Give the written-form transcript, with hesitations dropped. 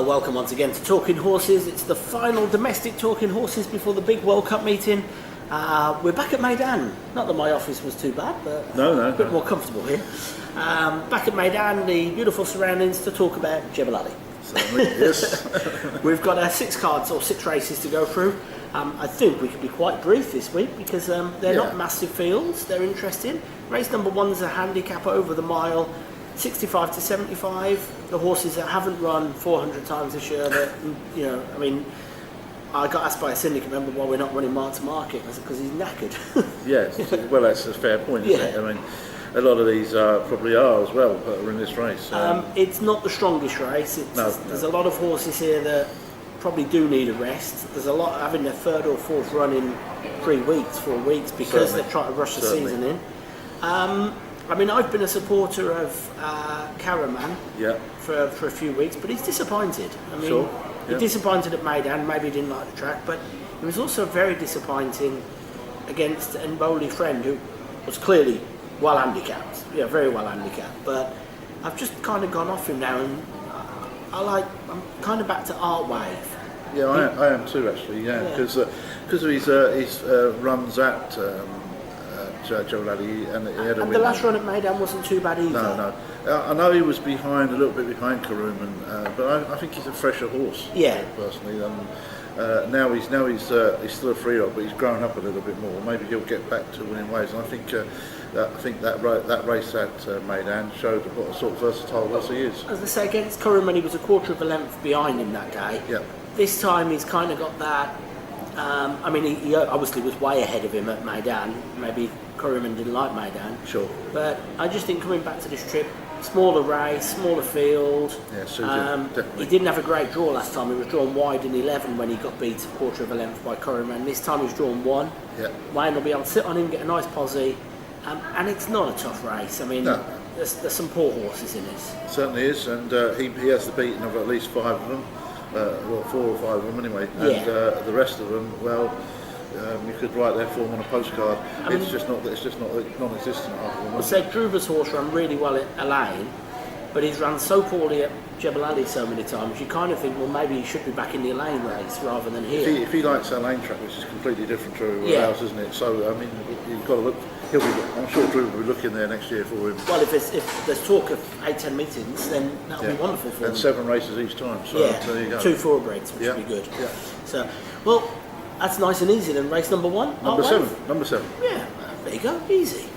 Welcome once again to Talking Horses. It's the final domestic Talking Horses before the big World Cup meeting. We're back at Meydan. Not that my office was too bad, but a bit more comfortable here. Back at Meydan, the beautiful surroundings to talk about Jebel. Certainly, yes. We've got 6 cards or 6 races to go through. I think we could be quite brief this week because they're not massive fields. They're interesting. Race number 1 is a handicap over the mile. 65 to 75. The horses that haven't run 400 times this year, that, I got asked by a syndicate member why we're not running Mark to Market. I said, because he's knackered. Yes, well, that's a fair point, isn't it? I mean, a lot of these probably are as well that are in this race. It's not the strongest race. There's a lot of horses here that probably do need a rest. There's a lot having their 3rd or 4th run in 4 weeks because they're trying to rush the season in. I've been a supporter of Caraman for a few weeks, but he's disappointed. He disappointed at Meydan, maybe he didn't like the track, but he was also very disappointing against Mboli Friend, who was clearly well handicapped, very well handicapped. But I've just kind of gone off him now, and I'm kind of back to Art Wave. Yeah, I am too, actually, because of his runs at Jebel and he had a and win. the last run at Meydan wasn't too bad either. No. I know he was a little bit behind Karuman, but I think he's a fresher horse. Yeah. Personally, now he's still a 3-year-old, but he's grown up a little bit more. Maybe he'll get back to winning ways. And I think that race at Meydan showed what a sort of versatile horse he is. As I say, against Karuman, he was a quarter of a length behind him that day. Yeah. This time he's kind of got that. He obviously was way ahead of him at Meydan. Maybe Karuman didn't like Meydan. Sure. But I just think coming back to this trip, smaller race, smaller field. Yeah, definitely. He didn't have a great draw last time. He was drawn wide in 11 when he got beat a quarter of a length by Karuman. This time he's drawn 1. Yeah. Wayne will be able to sit on him, get a nice posse. And it's not a tough race. There's some poor horses in this. Certainly is, and he has the beating of at least 5 of them. 4 or 5 of them anyway, and the rest of them, you could write their form on a postcard. It's just not non-existent. I said Druva's horse ran really well at Elaine, but he's run so poorly at Jebel Ali so many times. You kind of think, well, maybe he should be back in the Elaine race rather than here. If he likes Elaine track, which is completely different to ours, isn't it? So you've got to look. I'm sure Druva will be looking there next year for him. Well, if there's talk of 8-10 meetings, then that'll be wonderful for him. And 7 races each time. So there you go. 2 thoroughbreds, which would be good. Yeah. So, well, that's nice and easy then. Race number 1. Number 7. Yeah, there you go. Easy.